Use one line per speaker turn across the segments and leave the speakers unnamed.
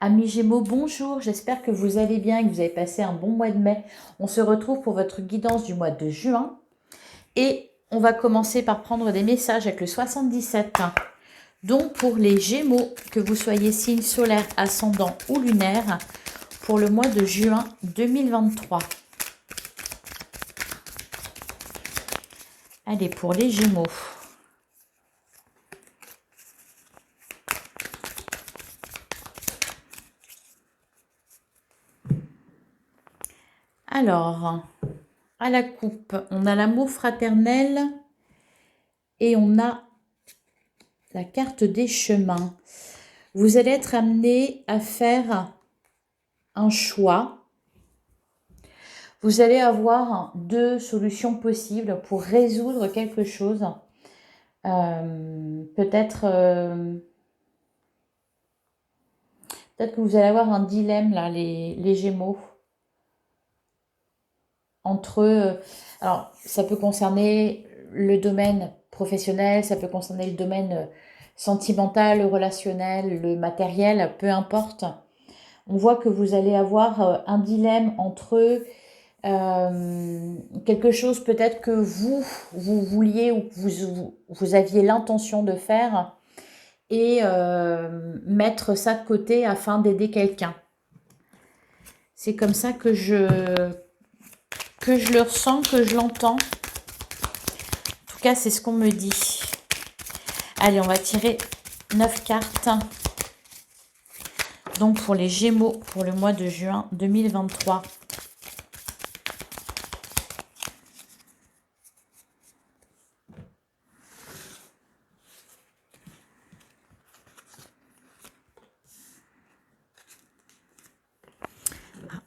Amis Gémeaux, bonjour, j'espère que vous allez bien et que vous avez passé un bon mois de mai. On se retrouve pour votre guidance du mois de juin et on va commencer par prendre des messages avec le 77. Donc pour les Gémeaux, que vous soyez signe solaire, ascendant ou lunaire, pour le mois de juin 2023. Allez, pour les Gémeaux. Alors, à la coupe, on a l'amour fraternel et on a la carte des chemins. Vous allez être amené à faire un choix. Vous allez avoir deux solutions possibles pour résoudre quelque chose. Peut-être que vous allez avoir un dilemme, là, les Gémeaux. Entre alors, ça peut concerner le domaine professionnel, ça peut concerner le domaine sentimental, le relationnel, le matériel, peu importe. On voit que vous allez avoir un dilemme entre quelque chose peut-être que vous vouliez ou que vous aviez l'intention de faire et mettre ça de côté afin d'aider quelqu'un. C'est comme ça que je le ressens, que je l'entends. En tout cas, c'est ce qu'on me dit. Allez, on va tirer 9 cartes. Donc, pour les Gémeaux, pour le mois de juin 2023.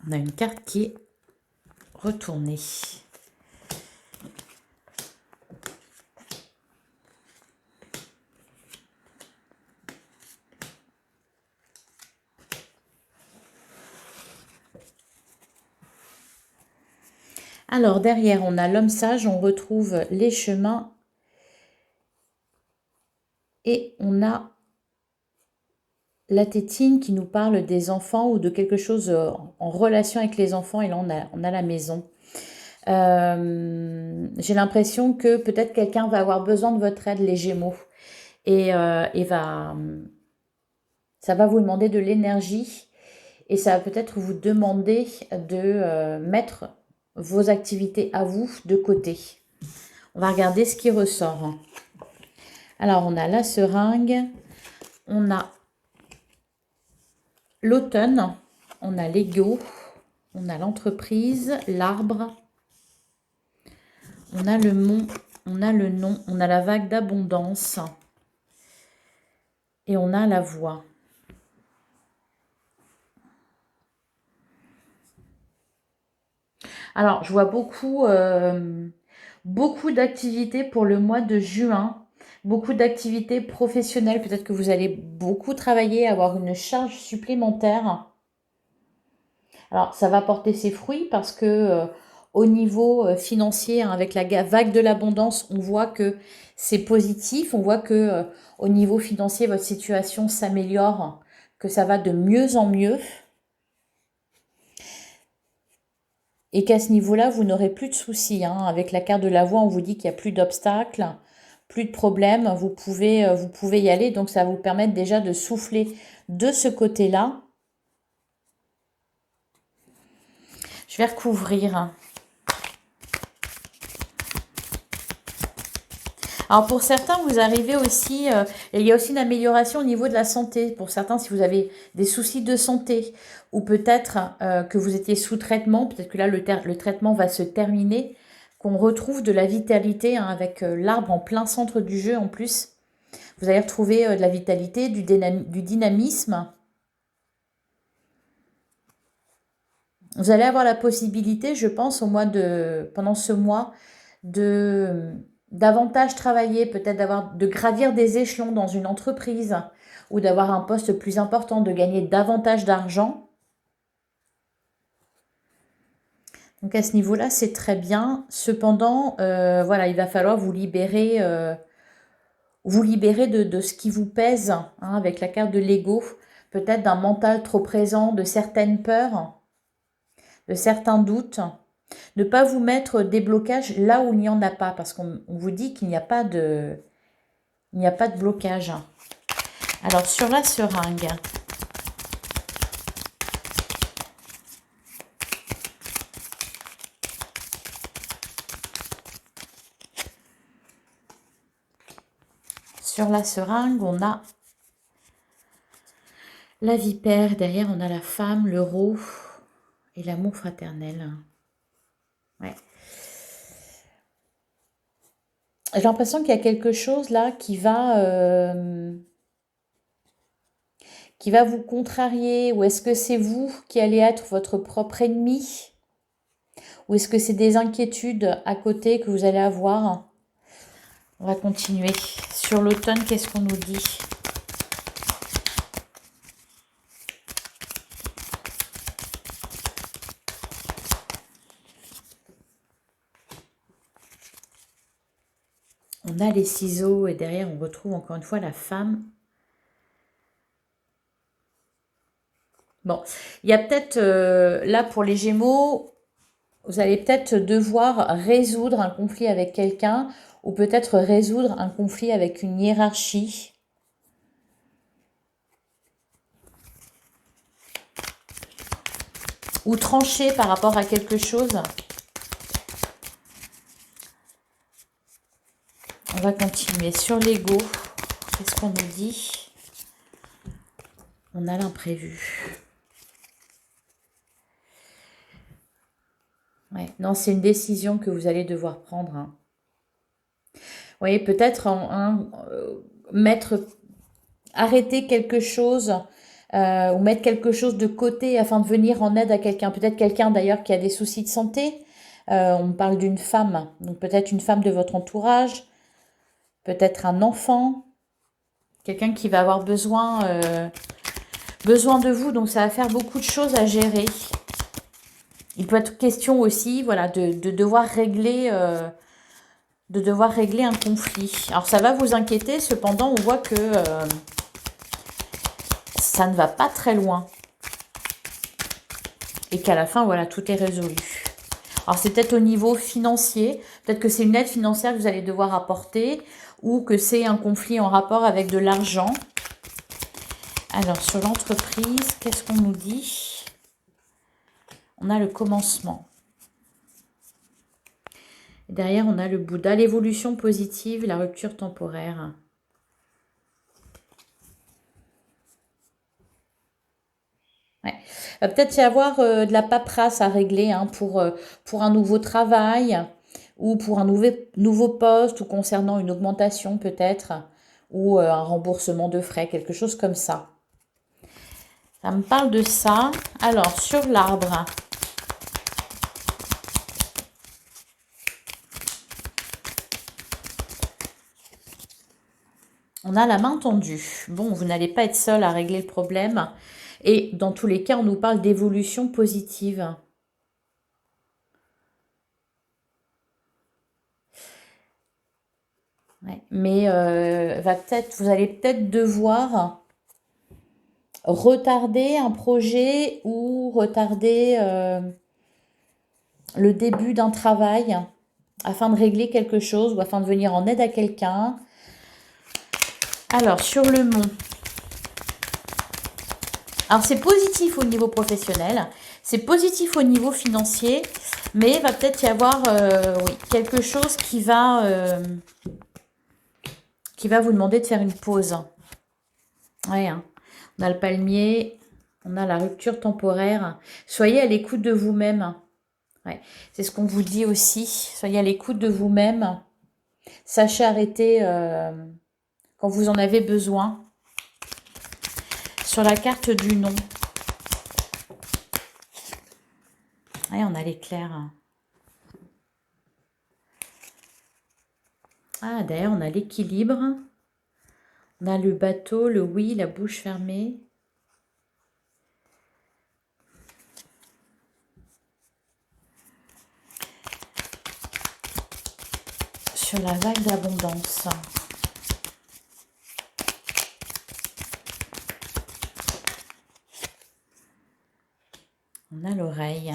On a une carte qui est retournée. Alors, derrière, on a l'homme sage, on retrouve les chemins et on a la tétine qui nous parle des enfants ou de quelque chose en relation avec les enfants. Et là, on a la maison. J'ai l'impression que peut-être quelqu'un va avoir besoin de votre aide, les Gémeaux. Et ça va vous demander de l'énergie. Et ça va peut-être vous demander de mettre vos activités à vous de côté. On va regarder ce qui ressort. Alors, on a la seringue, on a l'automne, on a l'ego, on a l'entreprise, l'arbre, on a le mont, on a le nom, on a la vague d'abondance et on a la voix. Alors, je vois beaucoup d'activités pour le mois de juin, beaucoup d'activités professionnelles. Peut-être que vous allez beaucoup travailler, avoir une charge supplémentaire. Alors, ça va porter ses fruits parce que au niveau financier, hein, avec la vague de l'abondance, on voit que c'est positif. On voit que au niveau financier, votre situation s'améliore, que ça va de mieux en mieux. Et qu'à ce niveau-là, vous n'aurez plus de soucis. Hein. Avec la carte de la voix, on vous dit qu'il n'y a plus d'obstacles, plus de problèmes. Vous pouvez y aller. Donc, ça va vous permettre déjà de souffler de ce côté-là. Je vais recouvrir. Alors, pour certains, vous arrivez aussi... il y a aussi une amélioration au niveau de la santé. Pour certains, si vous avez des soucis de santé ou peut-être que vous étiez sous traitement, peut-être que là, le traitement va se terminer, qu'on retrouve de la vitalité hein, avec l'arbre en plein centre du jeu en plus. Vous allez retrouver de la vitalité, du dynamisme. Vous allez avoir la possibilité, je pense, pendant ce mois, de davantage travailler, peut-être de gravir des échelons dans une entreprise ou d'avoir un poste plus important, de gagner davantage d'argent. Donc à ce niveau-là, c'est très bien. Cependant, voilà, il va falloir vous libérer de ce qui vous pèse hein, avec la carte de l'ego peut-être d'un mental trop présent, de certaines peurs, de certains doutes. Ne pas vous mettre des blocages là où il n'y en a pas, parce qu'on vous dit qu'il n'y a pas de, il n'y a pas de blocage. Alors, sur la seringue, on a la vipère, derrière on a la femme, l'euro et l'amour fraternel. Ouais. J'ai l'impression qu'il y a quelque chose là qui va vous contrarier, ou est-ce que c'est vous qui allez être votre propre ennemi, ou est-ce que c'est des inquiétudes à côté que vous allez avoir? On va continuer. Sur l'automne, qu'est-ce qu'on nous dit? On a les ciseaux et derrière on retrouve encore une fois la femme. Bon, il y a peut-être, là pour les Gémeaux, vous allez peut-être devoir résoudre un conflit avec quelqu'un ou peut-être résoudre un conflit avec une hiérarchie. Ou trancher par rapport à quelque chose. On va continuer sur l'ego. Qu'est-ce qu'on nous dit? On a l'imprévu. Ouais. Non, c'est une décision que vous allez devoir prendre. Hein. Vous voyez, peut-être arrêter quelque chose ou mettre quelque chose de côté afin de venir en aide à quelqu'un. Peut-être quelqu'un d'ailleurs qui a des soucis de santé. On parle d'une femme. Donc peut-être une femme de votre entourage. Peut-être un enfant. Quelqu'un qui va avoir besoin de vous. Donc ça va faire beaucoup de choses à gérer. Il peut être question aussi, voilà, de devoir régler un conflit. Alors ça va vous inquiéter, cependant on voit que ça ne va pas très loin. Et qu'à la fin, voilà, tout est résolu. Alors c'est peut-être au niveau financier, peut-être que c'est une aide financière que vous allez devoir apporter, ou que c'est un conflit en rapport avec de l'argent. Alors sur l'entreprise, qu'est-ce qu'on nous dit ? On a le commencement. Derrière, on a le Bouddha, l'évolution positive, la rupture temporaire. Ouais. Il va peut-être y avoir de la paperasse à régler hein, pour un nouveau travail ou pour un nouveau poste ou concernant une augmentation peut-être ou un remboursement de frais, quelque chose comme ça. Ça me parle de ça. Alors, sur l'arbre... On a la main tendue. Bon, vous n'allez pas être seul à régler le problème. Et dans tous les cas, on nous parle d'évolution positive. Ouais, mais vous allez peut-être devoir retarder un projet ou retarder le début d'un travail afin de régler quelque chose ou afin de venir en aide à quelqu'un. Alors, sur le mont. Alors, c'est positif au niveau professionnel, c'est positif au niveau financier, mais il va peut-être y avoir quelque chose qui va vous demander de faire une pause. Ouais, hein. On a le palmier, on a la rupture temporaire. Soyez à l'écoute de vous-même. Ouais. C'est ce qu'on vous dit aussi. Soyez à l'écoute de vous-même. Sachez arrêter... quand vous en avez besoin. Sur la carte du nom. Ouais, on a l'éclair. Ah, d'ailleurs, on a l'équilibre. On a le bateau, le oui, la bouche fermée. Sur la vague d'abondance. On a l'oreille.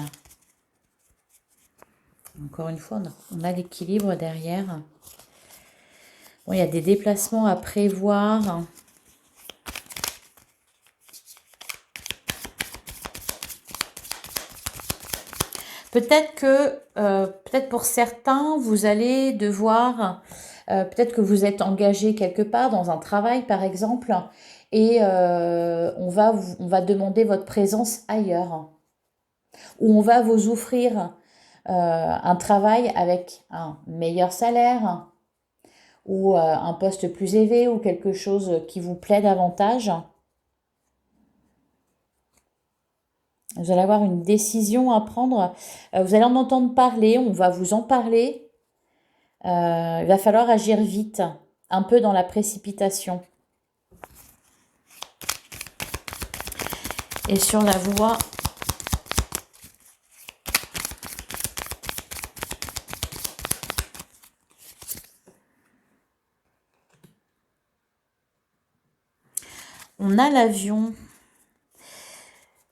Encore une fois, on a l'équilibre derrière. Bon, il y a des déplacements à prévoir. Peut-être que, peut-être pour certains, vous allez devoir, peut-être que vous êtes engagé quelque part dans un travail, par exemple, et on va demander votre présence ailleurs, ou on va vous offrir un travail avec un meilleur salaire, ou un poste plus élevé, ou quelque chose qui vous plaît davantage. Vous allez avoir une décision à prendre. Vous allez en entendre parler, on va vous en parler. Il va falloir agir vite, un peu dans la précipitation. Et sur la voie, on a l'avion.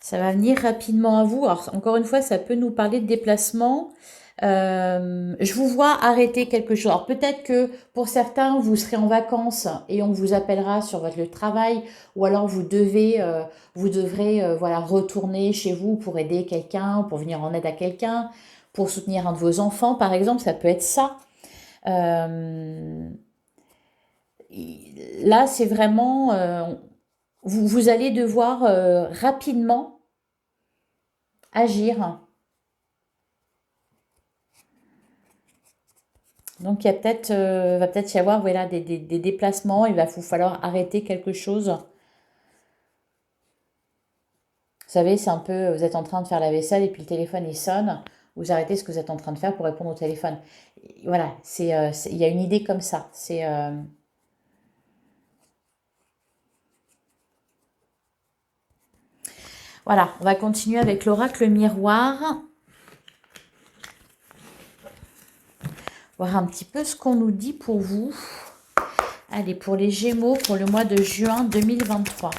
Ça va venir rapidement à vous. Alors, encore une fois, ça peut nous parler de déplacement. Je vous vois arrêter quelque chose. Alors, peut-être que pour certains, vous serez en vacances et on vous appellera sur votre lieu de travail, ou alors vous devrez voilà, retourner chez vous pour aider quelqu'un, pour venir en aide à quelqu'un, pour soutenir un de vos enfants, par exemple. Ça peut être ça. Là, c'est vraiment... vous allez devoir rapidement agir. Donc, il y a peut-être, va peut-être y avoir voilà, des déplacements. Il va vous falloir arrêter quelque chose. Vous savez, c'est un peu, vous êtes en train de faire la vaisselle et puis le téléphone, il sonne. Vous arrêtez ce que vous êtes en train de faire pour répondre au téléphone. Voilà, il y a une idée comme ça. Voilà, on va continuer avec l'oracle miroir. Voir un petit peu ce qu'on nous dit pour vous. Allez, pour les Gémeaux, pour le mois de juin 2023.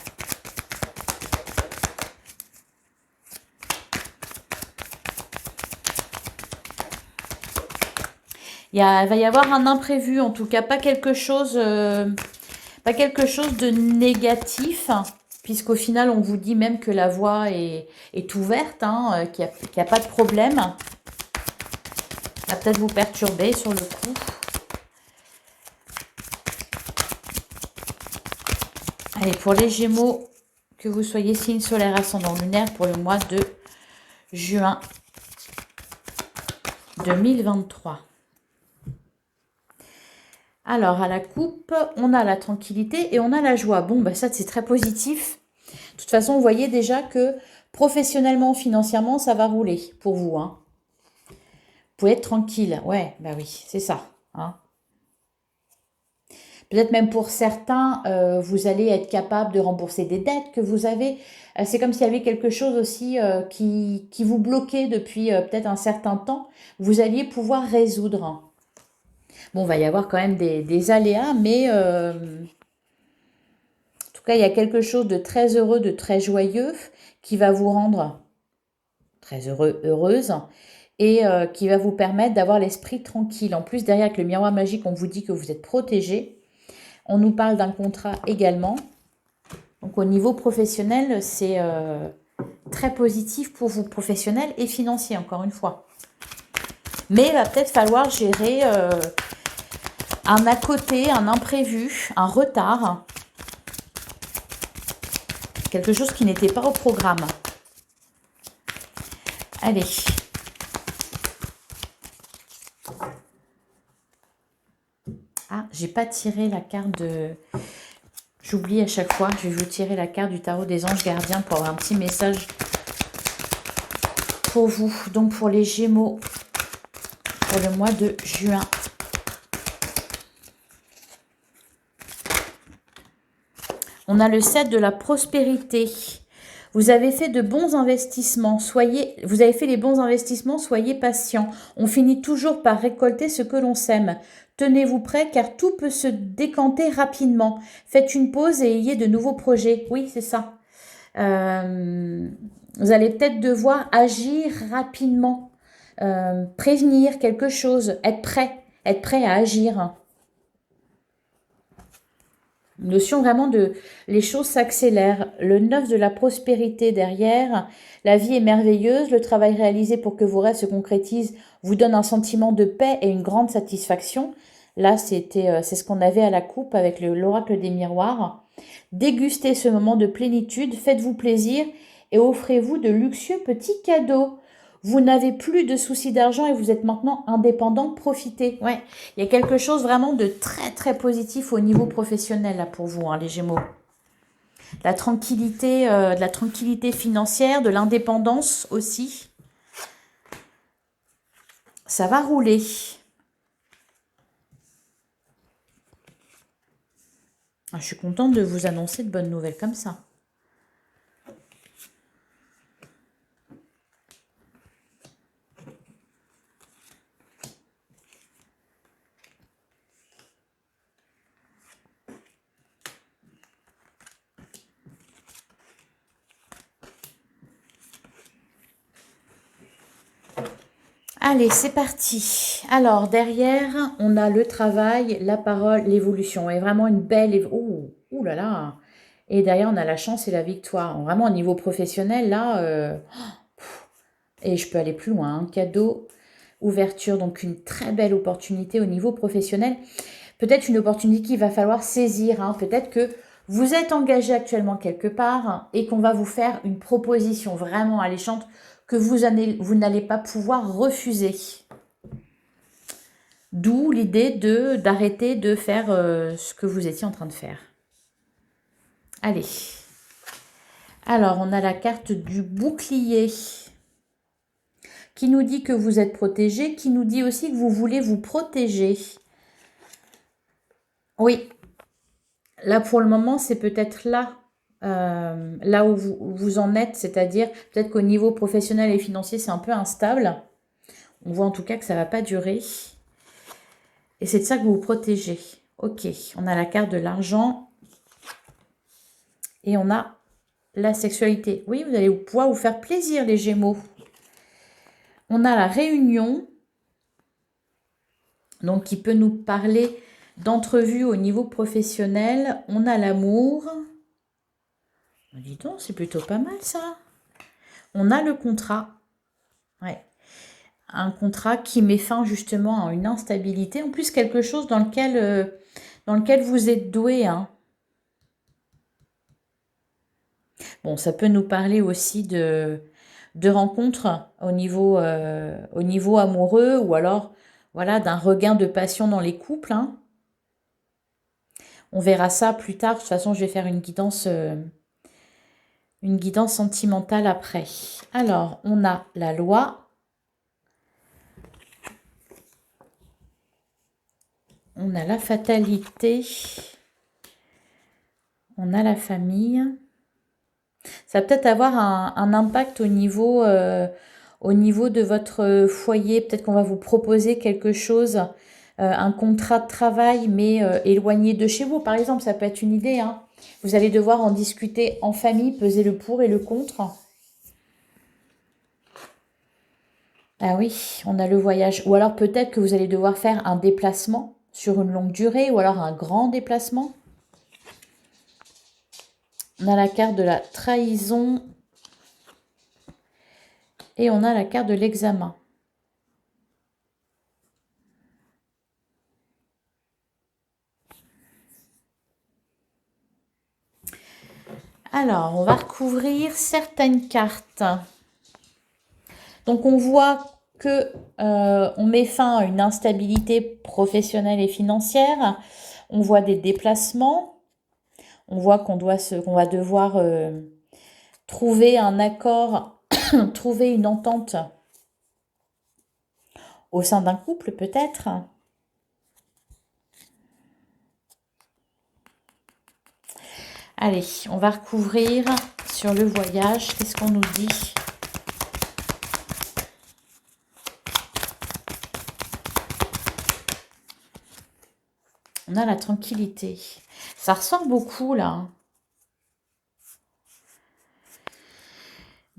Il va y avoir un imprévu, en tout cas, pas quelque chose de négatif, puisqu'au final, on vous dit même que la voie est ouverte, hein, qu'il n'y a pas de problème. Ça va peut-être vous perturber sur le coup. Allez, pour les Gémeaux, que vous soyez signe solaire, ascendant lunaire pour le mois de juin 2023. Alors, à la coupe, on a la tranquillité et on a la joie. Bon, bah ça, c'est très positif. De toute façon, vous voyez déjà que professionnellement, financièrement, ça va rouler pour vous. Hein. Vous pouvez être tranquille. Ouais, bah oui, c'est ça. Hein. Peut-être même pour certains, vous allez être capable de rembourser des dettes que vous avez. C'est comme s'il y avait quelque chose aussi qui vous bloquait depuis peut-être un certain temps. Vous alliez pouvoir résoudre. Bon, il va y avoir quand même des aléas, mais en tout cas, il y a quelque chose de très heureux, de très joyeux qui va vous rendre très heureux, heureuse et qui va vous permettre d'avoir l'esprit tranquille. En plus, derrière avec le miroir magique, on vous dit que vous êtes protégé. On nous parle d'un contrat également. Donc, au niveau professionnel, c'est très positif pour vous, professionnel et financier, encore une fois. Mais il va peut-être falloir gérer... un à côté, un imprévu, un retard. Quelque chose qui n'était pas au programme. Allez. Ah, j'ai pas tiré la carte de... J'oublie à chaque fois. Je vais vous tirer la carte du tarot des anges gardiens pour avoir un petit message pour vous. Donc pour les Gémeaux, pour le mois de juin. On a le 7 de la prospérité. Vous avez fait de bons investissements. Vous avez fait les bons investissements, soyez patient. On finit toujours par récolter ce que l'on sème. Tenez-vous prêts car tout peut se décanter rapidement. Faites une pause et ayez de nouveaux projets. Oui, c'est ça. Vous allez peut-être devoir agir rapidement, prévenir quelque chose, être prêt à agir. Notion vraiment de les choses s'accélèrent. Le 9 de la prospérité derrière, la vie est merveilleuse, le travail réalisé pour que vos rêves se concrétisent vous donne un sentiment de paix et une grande satisfaction. Là, c'est ce qu'on avait à la coupe avec l'oracle des miroirs. Dégustez ce moment de plénitude, faites-vous plaisir et offrez-vous de luxueux petits cadeaux. Vous n'avez plus de soucis d'argent et vous êtes maintenant indépendant, profitez. Ouais, il y a quelque chose vraiment de très très positif au niveau professionnel là pour vous, hein, les Gémeaux. De la tranquillité financière, de l'indépendance aussi. Ça va rouler. Ah, je suis contente de vous annoncer de bonnes nouvelles comme ça. Allez, c'est parti. Alors, derrière, on a le travail, la parole, l'évolution. Et vraiment une belle... Ouh là là. Et derrière, on a la chance et la victoire. Vraiment, au niveau professionnel, là... et je peux aller plus loin. Hein. Cadeau, ouverture, donc une très belle opportunité au niveau professionnel. Peut-être une opportunité qu'il va falloir saisir. Hein. Peut-être que vous êtes engagé actuellement quelque part hein, et qu'on va vous faire une proposition vraiment alléchante que vous n'allez pas pouvoir refuser. D'où l'idée d'arrêter de faire ce que vous étiez en train de faire. Allez. Alors, on a la carte du bouclier qui nous dit que vous êtes protégé, qui nous dit aussi que vous voulez vous protéger. Oui. Là, pour le moment, c'est peut-être là où vous en êtes, c'est-à-dire peut-être qu'au niveau professionnel et financier, c'est un peu instable. On voit en tout cas que ça ne va pas durer. Et c'est de ça que vous vous protégez. Ok, on a la carte de l'argent et on a la sexualité. Oui, vous allez pouvoir vous faire plaisir, les Gémeaux. On a la réunion, donc qui peut nous parler d'entrevue au niveau professionnel. On a l'amour. Dis donc, c'est plutôt pas mal ça. On a le contrat. Ouais. Un contrat qui met fin justement à une instabilité. En plus, quelque chose dans lequel vous êtes doué. Hein. Bon, ça peut nous parler aussi de rencontres au niveau amoureux ou alors voilà, d'un regain de passion dans les couples. Hein. On verra ça plus tard. De toute façon, je vais faire une guidance sentimentale après. Alors, on a la loi. On a la fatalité. On a la famille. Ça va peut-être avoir un impact au niveau de votre foyer. Peut-être qu'on va vous proposer quelque chose, un contrat de travail, mais éloigné de chez vous. Par exemple, ça peut être une idée. Hein. Vous allez devoir en discuter en famille, peser le pour et le contre. Ah oui, on a le voyage. Ou alors peut-être que vous allez devoir faire un déplacement sur une longue durée ou alors un grand déplacement. On a la carte de la trahison et on a la carte de l'examen. Alors, on va recouvrir certaines cartes. Donc, on voit que on met fin à une instabilité professionnelle et financière. On voit des déplacements. On voit qu'on va devoir trouver un accord, trouver une entente au sein d'un couple peut-être. Allez, on va recouvrir sur le voyage. Qu'est-ce qu'on nous dit ? On a la tranquillité. Ça ressort beaucoup là.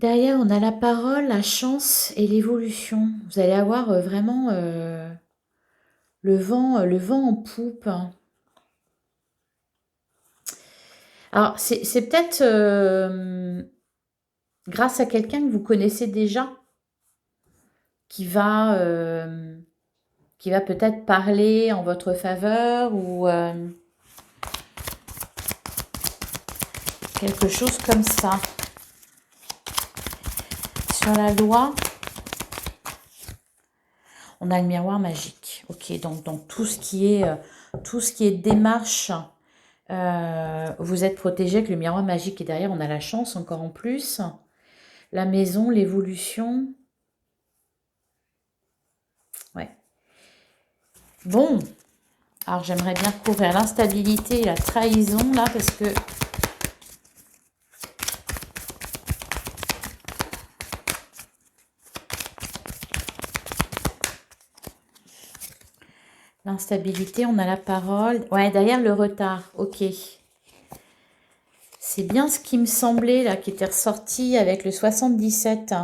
Derrière, on a la parole, la chance et l'évolution. Vous allez avoir vraiment le vent en poupe. Alors, c'est peut-être grâce à quelqu'un que vous connaissez déjà qui va, qui va peut-être parler en votre faveur ou quelque chose comme ça. Sur la loi, on a le miroir magique. Ok, donc tout ce qui est démarche, vous êtes protégé avec le miroir magique et derrière on a la chance encore en plus. La maison, l'évolution. Ouais. Bon, alors j'aimerais bien couvrir l'instabilité et la trahison là parce que l'instabilité, on a la parole. Ouais, derrière le retard, ok. C'est bien ce qui me semblait là, qui était ressorti avec le 77.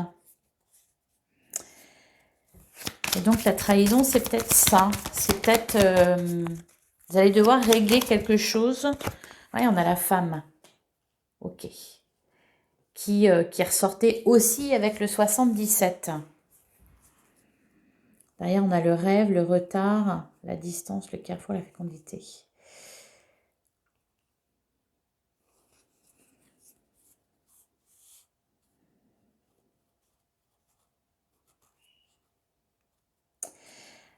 Et donc la trahison, c'est peut-être ça. C'est peut-être... vous allez devoir régler quelque chose. Ouais, on a la femme. Ok. Qui ressortait aussi avec le 77. Derrière, on a le rêve, le retard, la distance, le carrefour, la fécondité.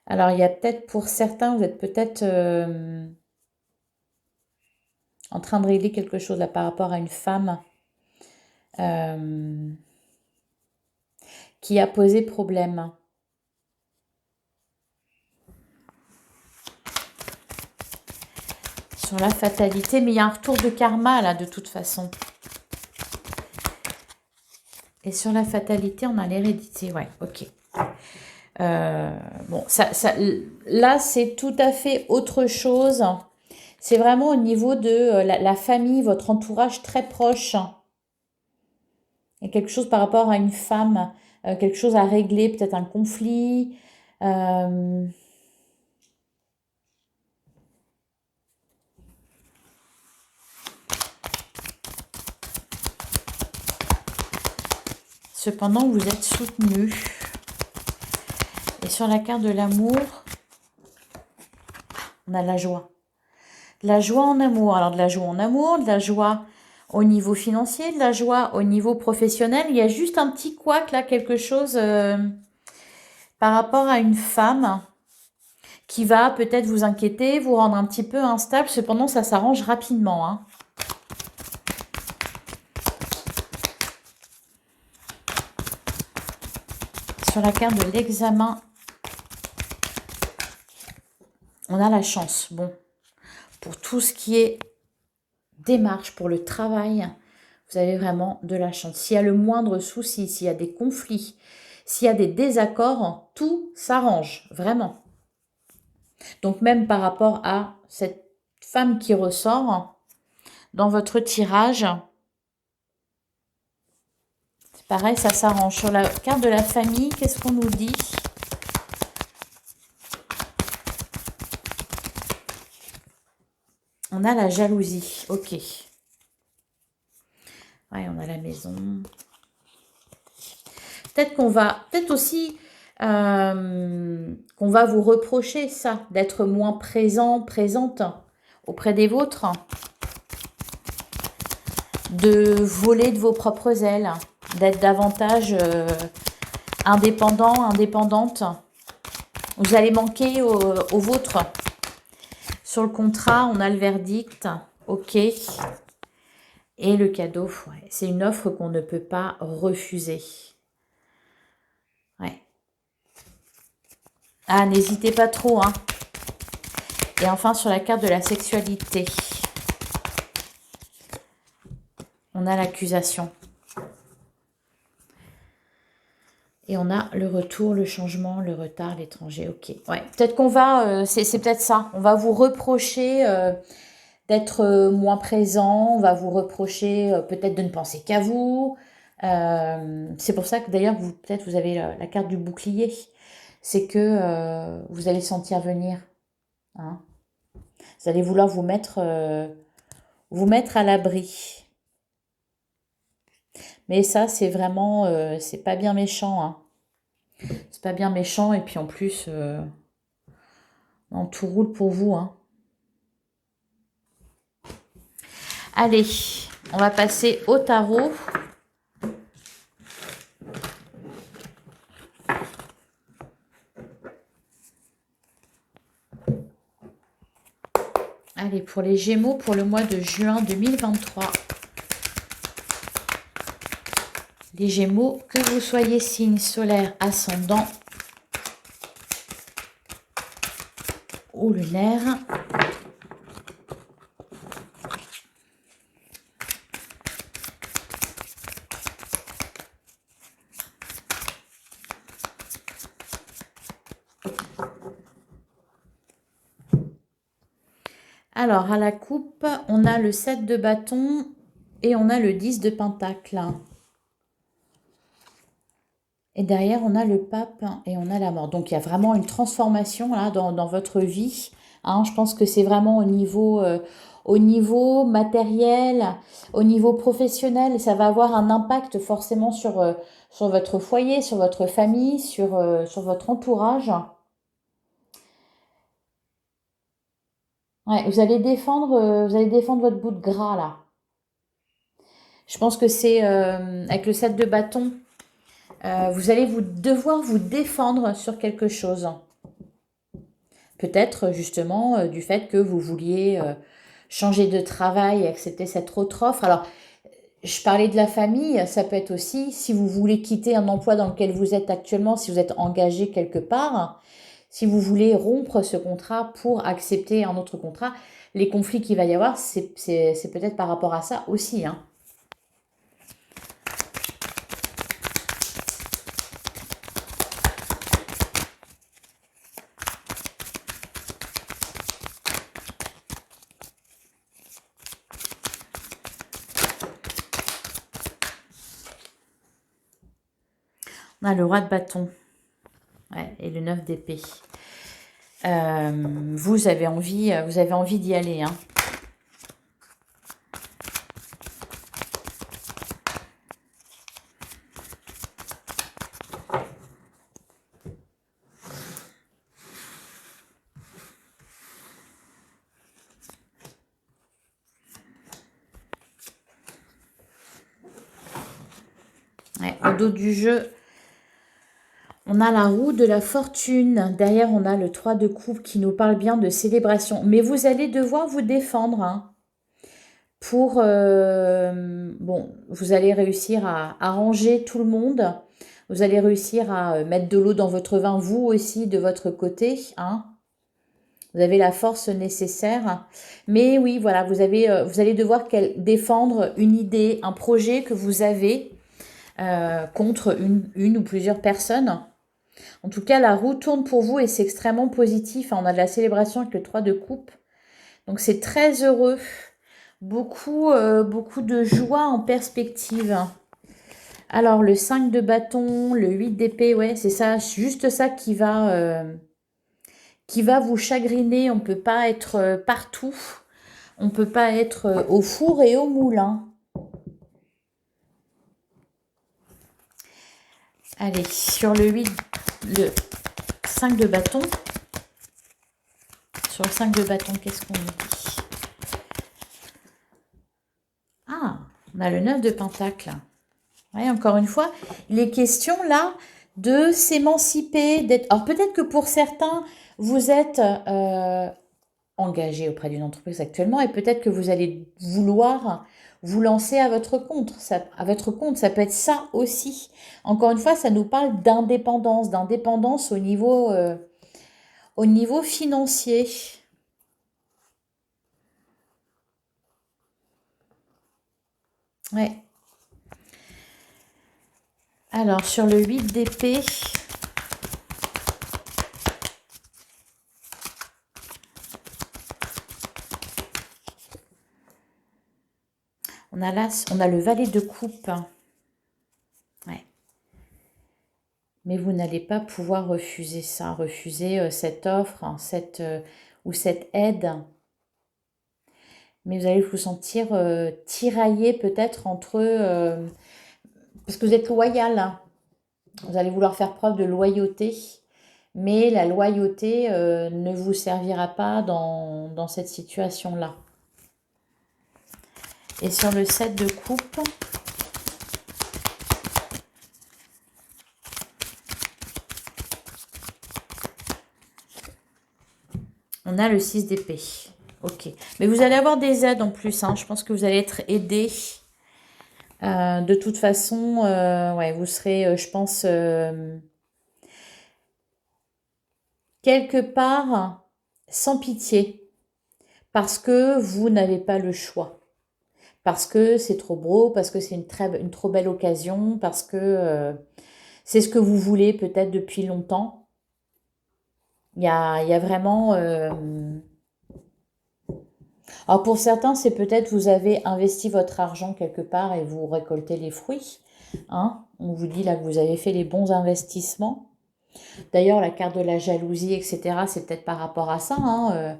Alors, il y a peut-être pour certains, vous êtes peut-être en train de régler quelque chose là par rapport à une femme qui a posé problème. Sur la fatalité, mais il y a un retour de karma là de toute façon. Et sur la fatalité, on a l'hérédité, ouais, ok. Bon, là, c'est tout à fait autre chose. C'est vraiment au niveau de la famille, votre entourage très proche. Il y a quelque chose par rapport à une femme, quelque chose à régler, peut-être un conflit. Cependant, vous êtes soutenu. Et sur la carte de l'amour, on a la joie. De la joie en amour. Alors, de la joie en amour, de la joie au niveau financier, de la joie au niveau professionnel. Il y a juste un petit couac là, quelque chose par rapport à une femme qui va peut-être vous inquiéter, vous rendre un petit peu instable. Cependant, ça s'arrange rapidement. Hein. Sur la carte de l'examen, on a la chance. Bon, pour tout ce qui est démarche, pour le travail, vous avez vraiment de la chance. S'il y a le moindre souci, s'il y a des conflits, s'il y a des désaccords, tout s'arrange, vraiment. Donc même par rapport à cette femme qui ressort dans votre tirage, c'est pareil, ça s'arrange. Sur la carte de la famille, qu'est-ce qu'on nous dit ? On a la jalousie, ok. Ouais, on a la maison. Peut-être qu'on va, peut-être aussi qu'on va vous reprocher ça, d'être moins présente auprès des vôtres, de voler de vos propres ailes, d'être davantage indépendante. Vous allez manquer au vôtre. Sur le contrat, on a le verdict, ok. Et le cadeau, ouais, c'est une offre qu'on ne peut pas refuser. Ouais. Ah, n'hésitez pas trop, hein. Et enfin, sur la carte de la sexualité, on a l'accusation. Et on a le retour, le changement, le retard, l'étranger. Ok. Ouais. Peut-être qu'on va... c'est peut-être ça. On va vous reprocher d'être moins présent. On va vous reprocher peut-être de ne penser qu'à vous. C'est pour ça que d'ailleurs, vous peut-être vous avez la carte du bouclier. C'est que vous allez sentir venir. Hein. Vous allez vouloir vous mettre à l'abri. Mais ça, c'est vraiment, c'est pas bien méchant. Hein. C'est pas bien méchant. Et puis en plus, non, tout roule pour vous. Hein. Allez, on va passer au tarot. Allez, pour les Gémeaux, pour le mois de juin 2023. Les Gémeaux, que vous soyez signe solaire, ascendant ou lunaire. Alors, à la coupe, on a le 7 de bâton et on a le 10 de pentacle. Et derrière, on a le pape et on a la mort. Donc, il y a vraiment une transformation là dans votre vie. Hein, je pense que c'est vraiment au niveau matériel, au niveau professionnel. Ça va avoir un impact forcément sur votre foyer, sur votre famille, sur votre entourage. Ouais, vous allez défendre votre bout de gras là. Je pense que c'est avec le 7 de bâton, vous allez devoir vous défendre sur quelque chose. Peut-être justement du fait que vous vouliez changer de travail et accepter cette autre offre. Alors, je parlais de la famille, ça peut être aussi si vous voulez quitter un emploi dans lequel vous êtes actuellement, si vous êtes engagé quelque part, si vous voulez rompre ce contrat pour accepter un autre contrat, les conflits qu'il va y avoir, c'est peut-être par rapport à ça aussi. Hein. On a le roi de bâton. Ouais, et le 9 d'épée. Vous avez envie d'y aller. Hein. Ouais, au dos du jeu, on a la roue de la fortune. Derrière, on a le 3 de coupe qui nous parle bien de célébration. Mais vous allez devoir vous défendre. Hein, pour... bon, vous allez réussir à arranger tout le monde. Vous allez réussir à mettre de l'eau dans votre vin, vous aussi, de votre côté. Hein. Vous avez la force nécessaire. Mais oui, voilà, vous allez devoir défendre une idée, un projet que vous avez contre une ou plusieurs personnes. En tout cas, la roue tourne pour vous et c'est extrêmement positif. On a de la célébration avec le 3 de coupe. Donc, c'est très heureux. Beaucoup de joie en perspective. Alors, le 5 de bâton, le 8 d'épée, ouais, c'est ça, juste ça qui va vous chagriner. On ne peut pas être partout. On ne peut pas être au four et au moulin. Allez, sur le 5 de bâton. Sur le 5 de bâton, qu'est-ce qu'on dit? Ah, on a le 9 de pentacle. Ouais, encore une fois, il est question là de s'émanciper, d'être... Alors peut-être que pour certains, vous êtes engagé auprès d'une entreprise actuellement et peut-être que vous allez vouloir vous lancer à votre compte. Ça peut être ça aussi. Encore une fois, ça nous parle d'indépendance au niveau financier. Ouais. Alors, sur le 8 d'épée, on a le valet de coupe. Mais vous n'allez pas pouvoir refuser ça, refuser cette offre, hein, ou cette aide. Mais vous allez vous sentir tiraillé peut-être entre... parce que vous êtes loyal, hein. Vous allez vouloir faire preuve de loyauté. Mais la loyauté ne vous servira pas dans cette situation-là. Et sur le 7 de coupe, on a le 6 d'épée. Ok. Mais vous allez avoir des aides en plus, hein. Je pense que vous allez être aidé. De toute façon, ouais, vous serez, je pense, quelque part sans pitié. Parce que vous n'avez pas le choix. Parce que c'est trop beau, parce que c'est une trop belle occasion, parce que c'est ce que vous voulez peut-être depuis longtemps. Il y a vraiment... Alors pour certains, c'est peut-être vous avez investi votre argent quelque part et vous récoltez les fruits. Hein. On vous dit là que vous avez fait les bons investissements. D'ailleurs, la carte de la jalousie, etc., c'est peut-être par rapport à ça. Hein.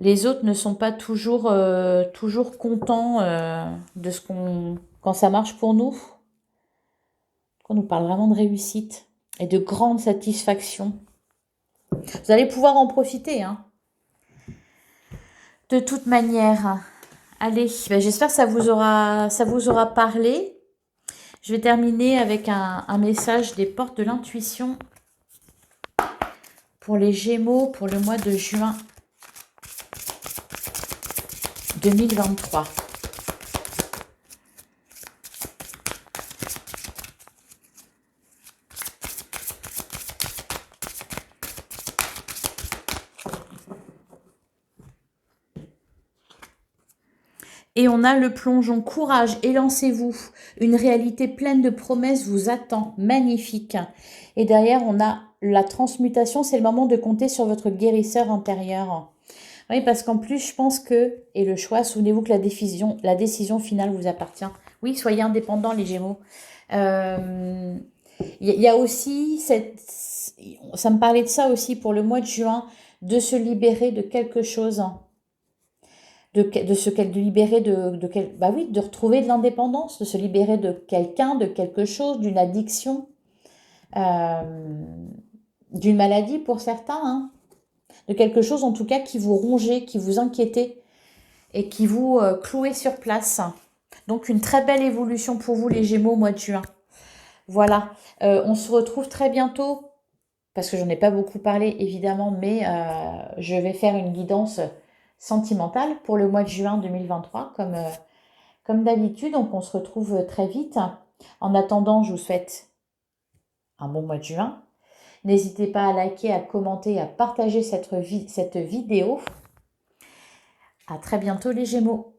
Les autres ne sont pas toujours contents de ce quand ça marche pour nous. On nous parle vraiment de réussite et de grande satisfaction. Vous allez pouvoir en profiter, hein. De toute manière, allez, ben j'espère que ça vous aura parlé. Je vais terminer avec un message des portes de l'intuition pour les Gémeaux pour le mois de juin 2023. Et on a le plongeon. Courage, élancez-vous. Une réalité pleine de promesses vous attend. Magnifique. Et derrière, on a la transmutation. C'est le moment de compter sur votre guérisseur intérieur. Oui, parce qu'en plus, je pense que... Et le choix, souvenez-vous que la décision finale vous appartient. Oui, soyez indépendants, les Gémeaux. Il y a aussi ça me parlait de ça aussi pour le mois de juin, de se libérer de quelque chose. De libérer bah oui, de retrouver de l'indépendance, de se libérer de quelqu'un, de quelque chose, d'une addiction, d'une maladie pour certains, hein, de quelque chose en tout cas qui vous rongeait, qui vous inquiétait et qui vous clouait sur place. Donc une très belle évolution pour vous les Gémeaux au mois de juin. Voilà, on se retrouve très bientôt, parce que j'en ai pas beaucoup parlé évidemment, mais je vais faire une guidance sentimentale pour le mois de juin 2023, comme d'habitude. Donc on se retrouve très vite. En attendant, je vous souhaite un bon mois de juin. N'hésitez pas à liker, à commenter, à partager cette vidéo. À très bientôt les Gémeaux.